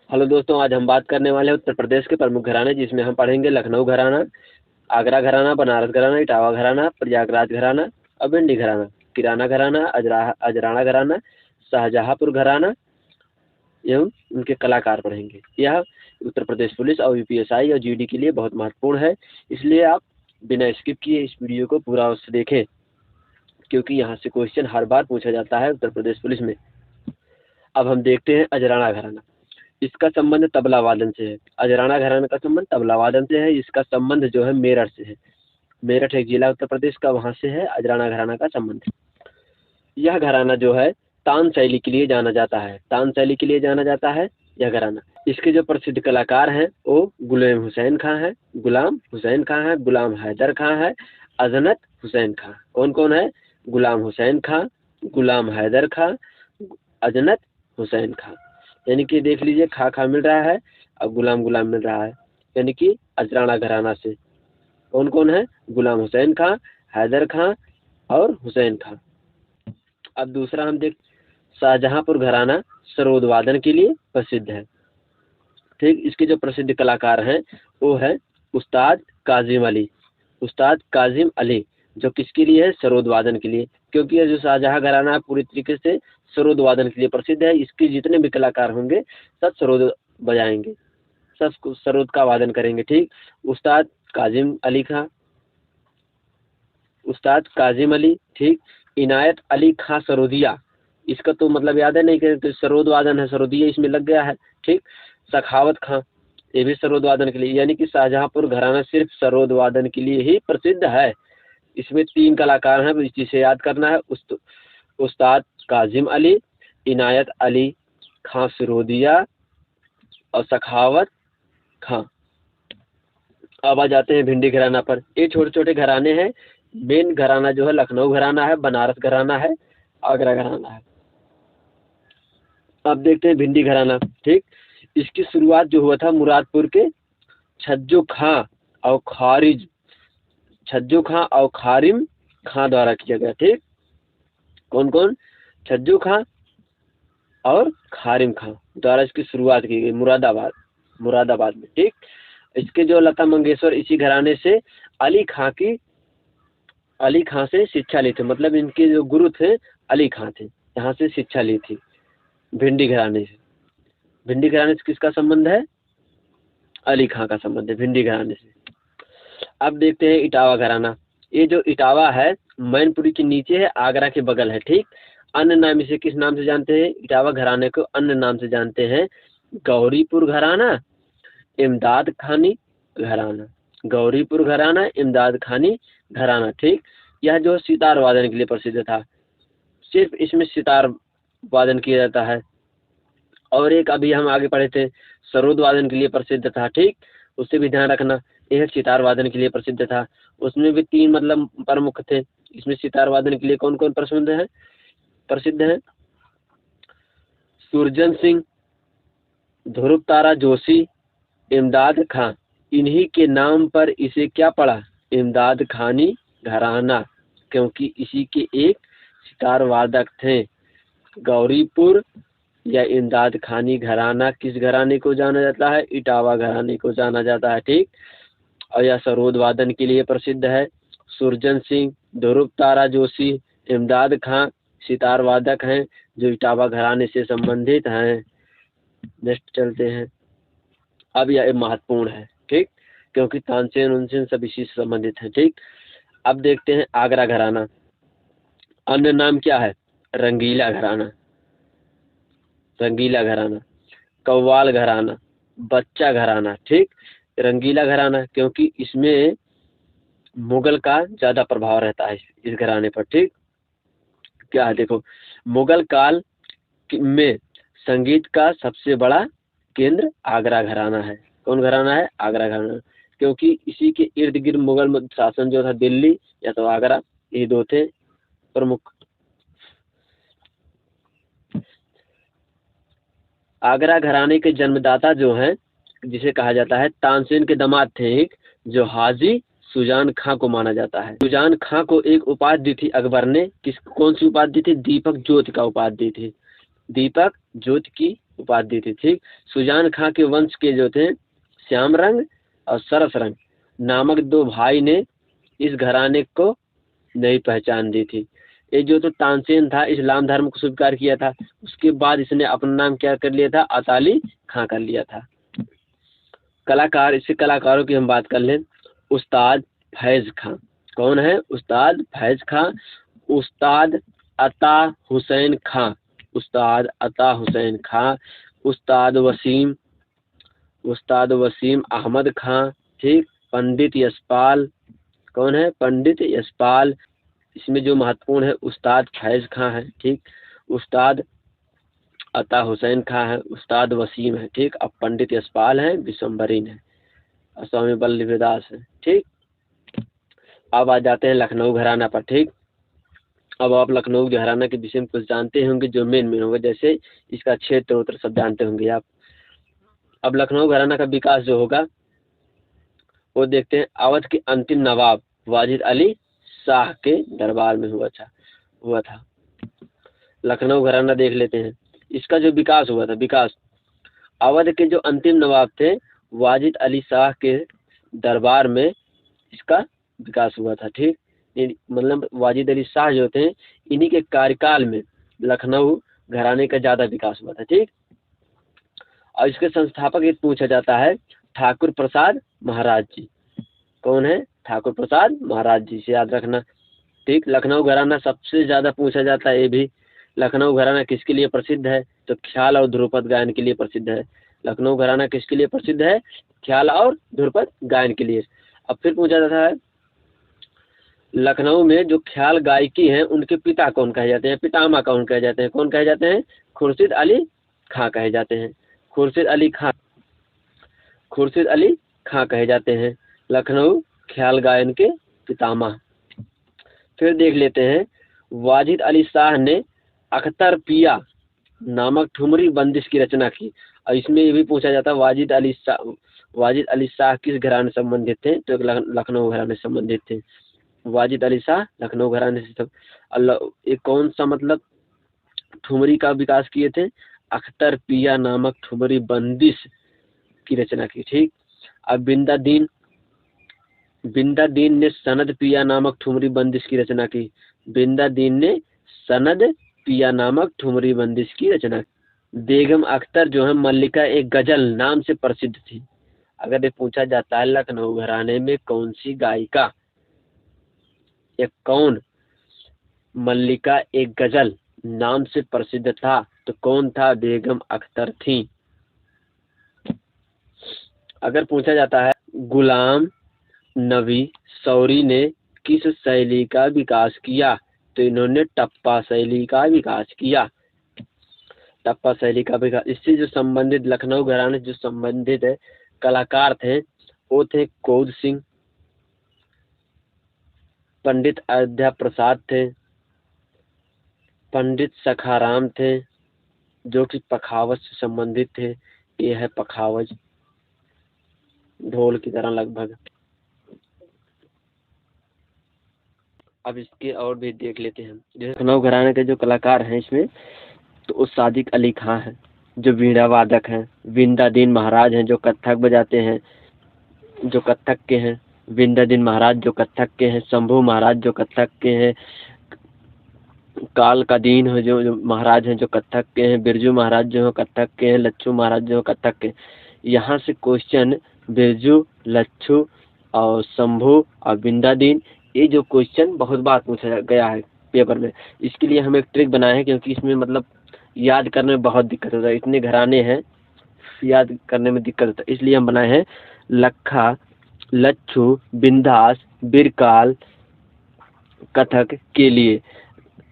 Hello दोस्तों, आज हम बात करने वाले हैं उत्तर प्रदेश के प्रमुख घराने, जिसमें हम पढ़ेंगे लखनऊ घराना, आगरा घराना, बनारस घराना, इटावा घराना, प्रयागराज घराना और भिंडी घराना, किराना घराना, अजराना घराना, शाहजहांपुर घराना एवं उनके कलाकार पढ़ेंगे। यह उत्तर प्रदेश पुलिस और यूपीएसआई और जीडी के लिए बहुत महत्वपूर्ण है, इसलिए आप बिना स्किप किए इस वीडियो को पूरा से देखें, क्योंकि यहाँ से क्वेश्चन हर बार पूछा जाता है उत्तर प्रदेश पुलिस में। अब हम देखते हैं अजराना घराना। इसका संबंध तबला वादन से है। अजराना घराना का संबंध तबला वादन से है। इसका संबंध जो है मेरठ से है। मेरठ एक जिला उत्तर प्रदेश का, वहाँ से है अजराना घराना का संबंध। यह घराना जो है तान शैली के लिए जाना जाता है। तान शैली के लिए जाना जाता है यह घराना। इसके जो प्रसिद्ध कलाकार हैं वो गुलाम हुसैन खां है, गुलाम हैदर खां है, अजनत हुसैन खां। कौन कौन है? गुलाम हुसैन खां, गुलाम हैदर खां, अजनत हुसैन खां। यानी कि देख लीजिए, खा खा मिल रहा है अब गुलाम गुलाम मिल रहा है, यानी कि अजराना घराना से कौन कौन है? गुलाम हुसैन खां, हैदर खां और हुसैन खां। अब दूसरा हम देख, शाहजहांपुर घराना सरोद वादन के लिए प्रसिद्ध है। ठीक, इसके जो प्रसिद्ध कलाकार हैं वो है उस्ताद काजिम अली। उस्ताद काजिम अली जो किसके लिए है? सरोद वादन के लिए, क्योंकि यह जो शाहजहां घराना है पूरी तरीके से सरोद वादन के लिए प्रसिद्ध है। इसके जितने भी कलाकार होंगे सब सरोद बजाएंगे, सब सरोद का वादन करेंगे। ठीक, उस्ताद काजिम अली खां, उस्ताद काजिम अली। ठीक, इनायत अली खां सरोदिया, इसका तो मतलब याद है नहीं कि तो सरोद वादन है, सरोदिया इसमें लग गया है। ठीक, सखावत खां, ये भी सरोद वादन के लिए, यानी कि शाहजहांपुर घराना सिर्फ सरोद वादन के लिए ही प्रसिद्ध है। इसमें 3 कलाकार हैं, इस चीज से याद करना है। उस्ताद काजिम अली, इनायत अली खां सरोदिया और सखावत खां। अब आ जाते हैं भिंडी घराना पर। ये छोटे छोटे घराने हैं। मेन घराना जो है लखनऊ घराना है, बनारस घराना है, आगरा घराना है। अब देखते हैं भिंडी घराना। ठीक, इसकी शुरुआत जो हुआ था मुरादपुर के छज्जो खां और खारिम खां द्वारा किया गया। ठीक, कौन कौन? छज्जू खां और खारिम खां द्वारा इसकी शुरुआत की गई मुरादाबाद में। ठीक, इसके जो लता मंगेशकर इसी घराने से अली खां से शिक्षा ली थी, मतलब इनके जो गुरु थे अली खां थे, यहाँ से शिक्षा ली थी भिंडी घराने से। भिंडी घराने से किसका संबंध है? अली खां का संबंध है भिंडी घराने से। अब देखते हैं इटावा घराना। ये जो इटावा है मैनपुरी के नीचे है, आगरा के बगल है। ठीक, अन्य नाम इसे किस नाम से जानते हैं? इटावा घराने को अन्य नाम से जानते हैं गौरीपुर घराना, इमदाद खानी घराना। गौरीपुर घराना, इमदाद खानी घराना। ठीक, यह जो सितार वादन के लिए प्रसिद्ध था, सिर्फ इसमें सितार वादन किया जाता है। और एक अभी हम आगे पढ़े थे सरोद वादन के लिए प्रसिद्ध था। ठीक, उससे भी ध्यान रखना। यह सितार वादन के लिए प्रसिद्ध था। उसमें भी 3 मतलब प्रमुख थे। इसमें सितार वादन के लिए कौन कौन प्रसिद्ध है? सुरजन सिंह, ध्रुव तारा जोशी, इमदाद खां। इन्हीं के नाम पर इसे क्या पड़ा? इमदाद खानी घराना, क्योंकि इसी के एक सितार वादक थे। गौरीपुर या इमदाद खानी घराना किस घराने को जाना जाता है? इटावा घराने को जाना जाता है। ठीक, और यह सरोद वादन के लिए प्रसिद्ध है। सुरजन सिंह, ध्रुव तारा जोशी, इमदाद खां सितार वादक हैं जो इटावा घराने से संबंधित हैं। नेक्स्ट चलते हैं। अब यह महत्वपूर्ण है। ठीक, क्योंकि तानसेन उनसेन सब इसी से संबंधित हैं। ठीक, अब देखते हैं आगरा घराना। अन्य नाम क्या है? रंगीला घराना, कव्वाल घराना, बच्चा घराना। ठीक, रंगीला घराना क्योंकि इसमें मुगल का ज्यादा प्रभाव रहता है इस घराने पर। ठीक, क्या है देखो, मुगल काल में संगीत का सबसे बड़ा केंद्र आगरा घराना है। कौन घराना है? आगरा घराना, क्योंकि इसी के इर्द गिर्द मुगल शासन जो था दिल्ली या तो आगरा, ये 2 थे प्रमुख। आगरा घराने के जन्मदाता जो हैं, जिसे कहा जाता है तानसेन के दामाद थे एक, जो हाजी सुजान खां को माना जाता है। सुजान खां को एक उपाधि दी थी अकबर ने, कौन सी उपाधि दी थी? दीपक ज्योति का उपाधि दी थी। दीपक ज्योति की उपाधि थी। ठीक, सुजान खां के वंश के जो थे श्याम रंग और सरस रंग नामक दो भाई ने इस घराने को नई पहचान दी थी। ये जो तो तानसेन था इस्लाम धर्म को स्वीकार किया था, उसके बाद इसने अपना नाम क्या कर लिया था, अताली खां कर लिया था। कलाकार, इससे कलाकारों की हम बात कर लें। उस्ताद फैज खां, कौन है, उस्ताद फैज खां, उस्ताद अता हुसैन खां, उस्ताद अता हुसैन खां, उस्ताद वसीम अहमद खां। ठीक, पंडित यशपाल, कौन है, पंडित यशपाल। इसमें जो महत्वपूर्ण है उस्ताद फैज खां है। ठीक, उस्ताद अता हुसैन खां है, उस्ताद वसीम है। ठीक, अब पंडित यशपाल है, विश्वम्भरीन है, और स्वामी वल्लभदास है। ठीक, अब आ जाते हैं लखनऊ घराना पर। ठीक, अब आप लखनऊ घराना के विषय में कुछ जानते होंगे जो मेन होगा, जैसे इसका क्षेत्र उत्तर सब जानते होंगे आप। अब लखनऊ घराना का विकास जो होगा वो देखते हैं। अवध के अंतिम नवाब वाजिद अली शाह के दरबार में हुआ था। लखनऊ घराना देख लेते हैं, इसका जो विकास हुआ था, विकास अवध के जो अंतिम नवाब थे वाजिद अली शाह के दरबार में इसका विकास हुआ था। ठीक, मतलब वाजिद अली शाह जो थे इन्हीं के कार्यकाल में लखनऊ घराने का ज्यादा विकास हुआ था। ठीक, और इसके संस्थापक ये पूछा जाता है ठाकुर प्रसाद महाराज जी। कौन है, ठाकुर प्रसाद महाराज जी, से याद रखना। ठीक, लखनऊ घराना सबसे ज्यादा पूछा जाता है ये भी। लखनऊ घराना किसके लिए प्रसिद्ध है, तो ख्याल और ध्रुपद गायन के लिए प्रसिद्ध है। लखनऊ घराना किसके लिए प्रसिद्ध है, ख्याल और ध्रुपद गायन के लिए। अब फिर पूछा जाता है लखनऊ में जो ख्याल गायकी है उनके पिता कौन कहे जाते हैं, पितामह कौन कहे जाते हैं, कौन कहे जाते हैं, खुर्शीद अली खां कहे जाते हैं। खुर्शीद अली खां कहे जाते हैं लखनऊ ख्याल गायन के पितामह। फिर देख लेते हैं वाजिद अली शाह ने अख्तर पिया नामक ठुमरी बंदिश की रचना की। और इसमें ये भी पूछा जाता है वाजिद अली शाह किस घराने से संबंधित थे, तो लखनऊ घराने से संबंधित थे। वाजिद अली शाह लखनऊ घराने से एक कौन सा मतलब ठुमरी का विकास किए थे, अख्तर पिया नामक ठुमरी बंदिश की रचना की। ठीक, अब बिंदादीन ने सनद पिया नामक ठुमरी बंदिश की रचना की। बिंदादीन ने सनद पिया नामक ठुमरी बंदिश की रचना की। बेगम अख्तर जो है मल्लिका एक गजल नाम से प्रसिद्ध थी। अगर ये पूछा जाता है लखनऊ घराने में कौन सी गायिका या कौन मल्लिका एक गजल नाम से प्रसिद्ध था, तो कौन था, बेगम अख्तर थी। अगर पूछा जाता है गुलाम नबी सौरी ने किस शैली का विकास किया, तो इन्होंने टप्पा शैली का विकास किया। टप्पा शैली का विकास, इससे जो संबंधित लखनऊ घराने जो संबंधित कलाकार थे वो थे कौद सिंह, पंडित अयोध्या प्रसाद थे, पंडित सखाराम थे जो कि पखावज से संबंधित थे। ये है पखावज, ढोल की तरह लगभग। अब इसके और भी देख लेते हैं। जैसे लखनऊ घराने के जो कलाकार हैं इसमें, तो उस सादिक अली खां हैं जो वीणा वादक हैं, बिंदादीन महाराज हैं जो कत्थक बजाते हैं, जो कत्थक के हैं, बिंदादीन महाराज जो कत्थक के हैं, शंभू महाराज जो कत्थक के हैं, काल कादीन है जो महाराज हैं जो कत्थक के हैं, बिरजू महाराज जो है कत्थक के हैं, लच्छू महाराज जो है कत्थक के। यहाँ से क्वेश्चन बिरजू, लच्छू और शंभू और बिंदादीन, ये जो क्वेश्चन बहुत बार पूछा गया है पेपर में। इसके लिए हम एक ट्रिक बनाए हैं, क्योंकि इसमें मतलब याद करने में बहुत दिक्कत होता है, इतने घराने हैं याद करने में दिक्कत होता है। इसलिए हम बनाए हैं लखा, लच्छू, बिंदास, बिरकाल कथक के लिए।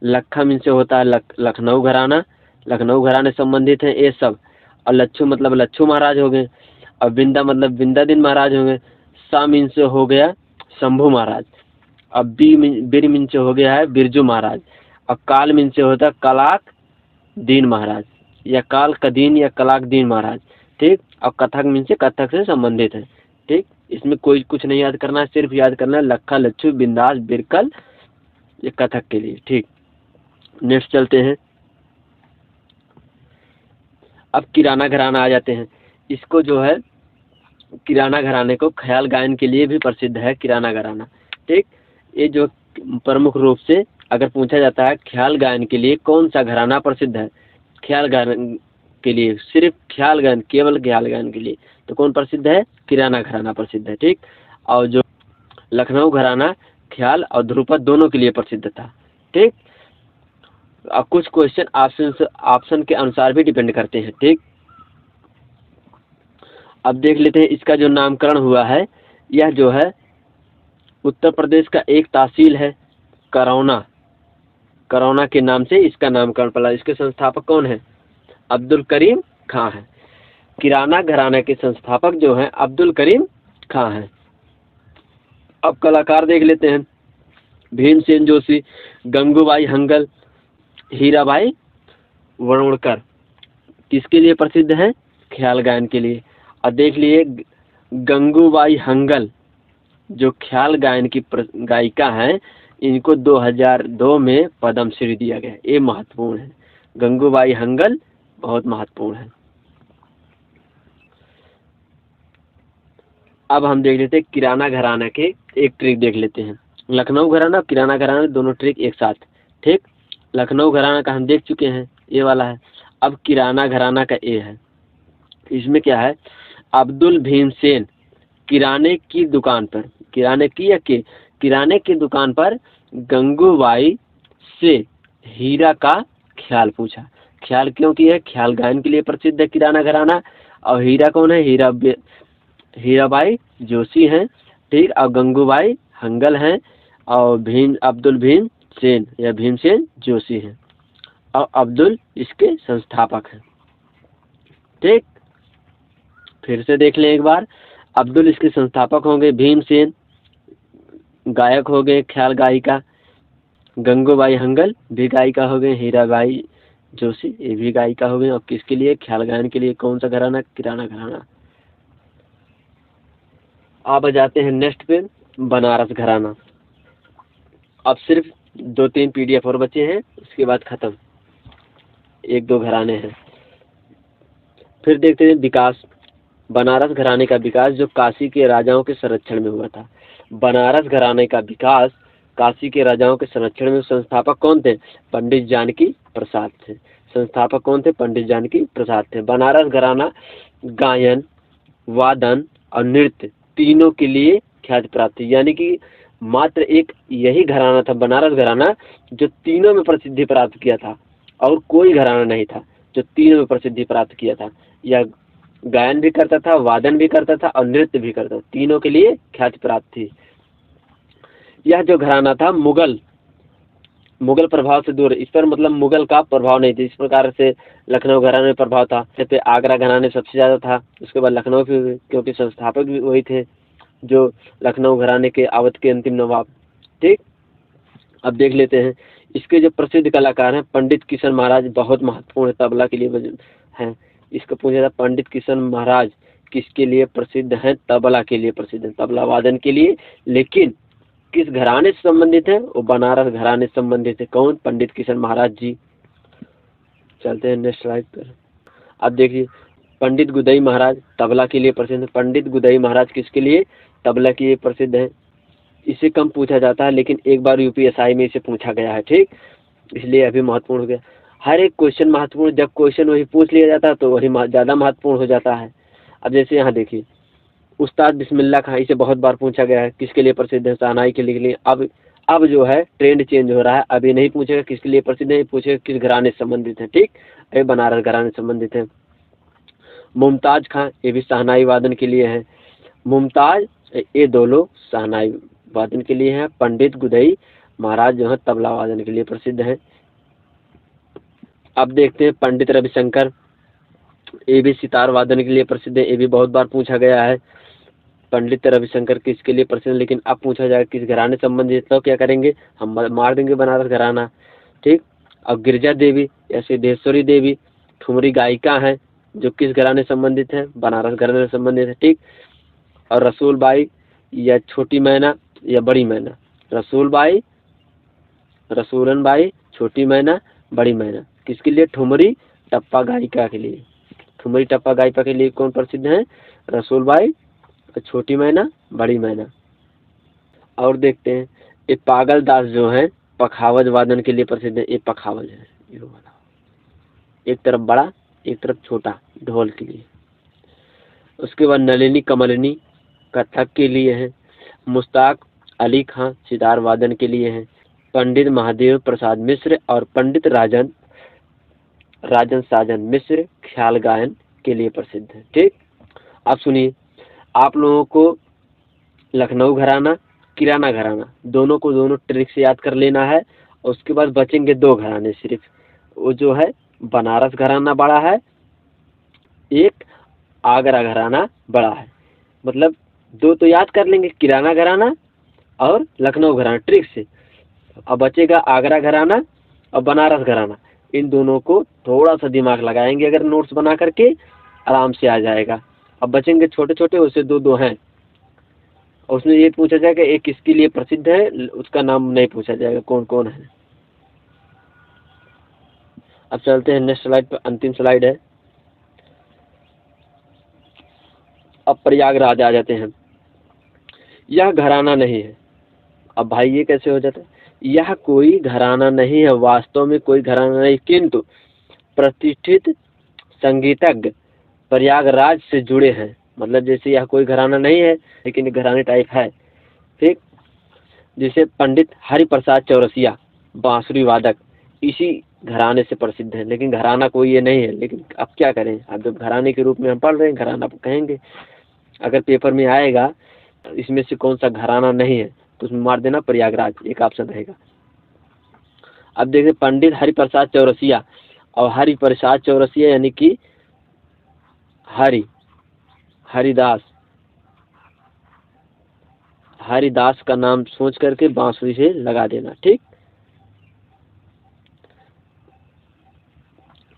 लखा मीन से होता है लखनऊ घराना, लखनऊ घराने संबंधित है ये सब। और लच्छू मतलब लच्छू महाराज हो गए, और बिंदा मतलब बिंदादीन महाराज हो गए, सा मीन से हो गया शंभू महाराज, अब बीर मीन से हो गया है बिरजू महाराज, और काल मीन से होता है कलाक दीन महाराज, या काल कदीन या कलाक दीन महाराज। ठीक, और कथक मीन से कथक से संबंधित है। ठीक, इसमें कोई कुछ नहीं याद करना है, सिर्फ याद करना है लखा, लच्छू, बिंदास, बिरकल, ये कथक के लिए। ठीक, नेक्स्ट चलते हैं। अब किराना घराना आ जाते हैं। इसको जो है किराना घराने को ख्याल गायन के लिए भी प्रसिद्ध है किराना घराना। ठीक, ये जो प्रमुख रूप से अगर पूछा जाता है ख्याल गायन के लिए कौन सा घराना प्रसिद्ध है, ख्याल गायन के लिए, सिर्फ ख्याल गायन, केवल ख्याल गायन के लिए, तो कौन प्रसिद्ध है? किराना घराना प्रसिद्ध है। ठीक, और जो लखनऊ घराना ख्याल और ध्रुपद दोनों के लिए प्रसिद्ध था। ठीक, अब कुछ क्वेश्चन ऑप्शन के अनुसार भी डिपेंड करते हैं। ठीक, अब देख लेते हैं इसका जो नामकरण हुआ है, यह जो है उत्तर प्रदेश का एक तहसील है करौना, करौना के नाम से इसका नामकरण पड़ा। इसके संस्थापक कौन है? अब्दुल करीम खां है। किराना घराना के संस्थापक जो हैं अब्दुल करीम खां हैं। अब कलाकार देख लेते हैं, भीमसेन जोशी, गंगूबाई हंगल, हीराबाई वरुणकर किसके लिए प्रसिद्ध हैं? ख्याल गायन के लिए। और देख लिए गंगूबाई हंगल जो ख्याल गायन की गायिका हैं, इनको 2002 में पद्म श्री दिया गया। ये महत्वपूर्ण है, गंगूबाई हंगल बहुत महत्वपूर्ण है। अब हम देख लेते हैं किराना घराना के एक ट्रिक देख लेते हैं। लखनऊ घराना और किराना घराना दोनों ट्रिक एक साथ। ठीक, लखनऊ घराना का हम देख चुके हैं, ये वाला है। अब किराना घराना का ये है, इसमें क्या है? अब्दुल भीमसेन किराने की दुकान पर, किराने की या के किराने की दुकान पर गंगूबाई से हीरा का ख्याल पूछा। ख्याल क्यों की है? ख्याल गायन के लिए प्रसिद्ध है किराना घराना। और हीरा कौन है? हीराबाई जोशी हैं। ठीक, और गंगूबाई हंगल हैं। और अब्दुल भीम सेन या भीमसेन जोशी हैं। और अब्दुल इसके संस्थापक हैं। ठीक, फिर से देख लें एक बार, अब्दुल इसके संस्थापक होंगे, भीमसेन गायक हो गए, ख्याल गायिका, गंगूबाई हंगल भी गायिका हो गए, हीराबाई जोशी ये भी गायिका हो गई। और किसके लिए? ख्याल गायन के लिए। कौन सा घराना? किराना घराना। अब जाते हैं नेक्स्ट पे, बनारस घराना। अब सिर्फ 2-3 PDF और बचे हैं, उसके बाद खत्म, 1-2 घराने हैं। फिर देखते हैं विकास, बनारस घराने का विकास जो काशी के राजाओं के संरक्षण में हुआ था। बनारस घराने का विकास काशी के राजाओं के संरक्षण में, संस्थापक कौन थे? पंडित जानकी प्रसाद थे। संस्थापक कौन थे? पंडित जानकी प्रसाद थे। बनारस घराना गायन, वादन और नृत्य तीनों के लिए ख्याति प्राप्त थी। यानी कि मात्र एक यही घराना था बनारस घराना जो तीनों में प्रसिद्धि प्राप्त किया था, और कोई घराना नहीं था जो तीनों में प्रसिद्धि प्राप्त किया था। यह गायन भी करता था, वादन भी करता था और नृत्य भी करता था, तीनों के लिए ख्याति प्राप्त थी। यह जो घराना था मुगल प्रभाव से दूर, इस पर मतलब मुगल का प्रभाव नहीं था। इस प्रकार से लखनऊ घराने में प्रभाव था, जैसे आगरा घराने सबसे ज़्यादा था, उसके बाद लखनऊ भी, क्योंकि संस्थापक भी वही थे जो लखनऊ घराने के अवध के अंतिम नवाब। ठीक, अब देख लेते हैं इसके जो प्रसिद्ध कलाकार हैं, पंडित किशन महाराज बहुत महत्वपूर्ण तबला के लिए हैं। इसको पूछा था पंडित किशन महाराज किसके लिए प्रसिद्ध हैं? तबला के लिए प्रसिद्ध हैं, तबला वादन के लिए। लेकिन किस घराने से संबंधित है? वो बनारस घराने से संबंधित है। कौन? पंडित किशन महाराज जी। चलते हैं नेक्स्ट स्लाइड पर। अब देखिए पंडित गुदई महाराज तबला के लिए प्रसिद्ध है। पंडित गुदई महाराज किसके लिए? तबला के लिए प्रसिद्ध है। इसे कम पूछा जाता है, लेकिन एक बार UPSI में इसे पूछा गया है। ठीक, इसलिए अभी महत्वपूर्ण हो गया। हर एक क्वेश्चन महत्वपूर्ण, जब क्वेश्चन वही पूछ लिया जाता है तो वही ज़्यादा महत्वपूर्ण हो जाता है। अब जैसे यहाँ देखिए उस्ताद बिस्मिल्लाह खां, इसे बहुत बार पूछा गया है, किसके लिए प्रसिद्ध है? शहनाई के लिए। अब जो है ट्रेंड चेंज हो रहा है, अभी नहीं पूछेगा किसके लिए प्रसिद्ध है, पूछेगा किस घराने से संबंधित है। ठीक, ये बनारस घराने से संबंधित है। मुमताज खां, ये भी शहनाई वादन के लिए है। मुमताज, ये दो लोग शहनाई वादन के लिए हैं। पंडित गुदई महाराज जो है तबला वादन के लिए प्रसिद्ध हैं। अब देखते हैं पंडित रविशंकर, ये भी सितार वादन के लिए प्रसिद्ध है। ये भी बहुत बार पूछा गया है, पंडित रविशंकर किसके लिए प्रसिद्ध। लेकिन अब पूछा जाए किस घराने से संबंधित, तो क्या करेंगे हम? मार देंगे बनारस घराना। ठीक, अब गिरजा देवी या सिद्धेश्वरी देवी ठुमरी गायिका हैं जो किस घराने से संबंधित है? बनारस घराने से संबंधित है। ठीक, और रसूल बाई या छोटी मैना या बड़ी मैना, रसूलबाई, रसूलन बाई, छोटी मैना, बड़ी मैना किसके लिए? ठुमरी टप्पा गायिका के लिए। ठुमरी टप्पा गायिका के लिए कौन प्रसिद्ध है? रसूलबाई, छोटी मैना, बड़ी मैना। और देखते हैं, ये पागल दास जो है पखावज वादन के लिए प्रसिद्ध है। ये पखावज है, ये वाला, एक तरफ बड़ा एक तरफ छोटा, ढोल के लिए। उसके बाद नलिनी कमलिनी कथक के लिए है। मुश्ताक अली खां सितार वादन के लिए है। पंडित महादेव प्रसाद मिश्र और पंडित राजन साजन मिश्र ख्याल गायन के लिए प्रसिद्ध है। ठीक, अब सुनिए, आप लोगों को लखनऊ घराना, किराना घराना दोनों को दोनों ट्रिक से याद कर लेना है। उसके बाद बचेंगे 2 घराने सिर्फ, वो जो है बनारस घराना बड़ा है, एक आगरा घराना बड़ा है। मतलब 2 तो याद कर लेंगे, किराना घराना और लखनऊ घराना ट्रिक से। अब बचेगा आगरा घराना और बनारस घराना। इन दोनों को थोड़ा सा दिमाग लगाएंगे अगर नोट्स बना करके, आराम से आ जाएगा। अब बचेंगे छोटे छोटे, उससे 2 हैं। उसमें ये पूछा जाएगा एक किसके लिए प्रसिद्ध है, उसका नाम नहीं पूछा जाएगा कौन कौन है। अब चलते हैं नेक्स्ट स्लाइड पर, अंतिम स्लाइड है। अब प्रयागराज आ जाते हैं। यह घराना नहीं है। अब भाई ये कैसे हो जाता है? यह कोई घराना नहीं है, वास्तव में कोई घराना नहीं, किंतु प्रतिष्ठित संगीतज्ञ प्रयागराज से जुड़े हैं। मतलब जैसे यह कोई घराना नहीं है लेकिन घराने टाइप है। ठीक, जैसे पंडित हरिप्रसाद चौरसिया बांसुरी वादक इसी घराने से प्रसिद्ध है, लेकिन घराना कोई ये नहीं है। लेकिन अब क्या करें, अब जब घराने के रूप में हम पढ़ रहे हैं, घराना कहेंगे। अगर पेपर में आएगा इसमें से कौन सा घराना नहीं है तो उसमें मार देना प्रयागराज, एक ऑप्शन रहेगा। अब देखिए, पंडित हरिप्रसाद चौरसिया, और हरिप्रसाद चौरसिया यानी कि हरिदास का नाम सोच करके बांसुरी से लगा देना। ठीक,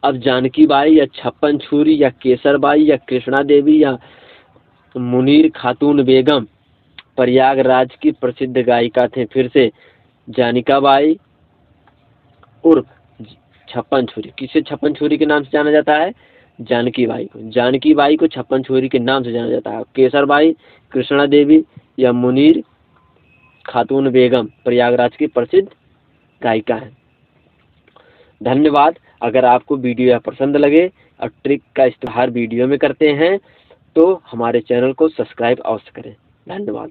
अब जानकी बाई या छप्पन छुरी या केसर बाई या कृष्णा देवी या मुनीर खातून बेगम प्रयागराज की प्रसिद्ध गायिका थे। फिर से, जानिका बाई उर्फ छप्पन छुरी। किसे छप्पन छुरी के नाम से जाना जाता है? जानकी बाई को। जानकी बाई को छप्पन छुरी के नाम से जाना जाता है। केसर बाई, कृष्णा देवी या मुनीर खातून बेगम प्रयागराज की प्रसिद्ध गायिका है। धन्यवाद। अगर आपको वीडियो पसंद लगे और ट्रिक का इस्तेमाल वीडियो में करते हैं तो हमारे चैनल को सब्सक्राइब अवश्य करें। धन्यवाद।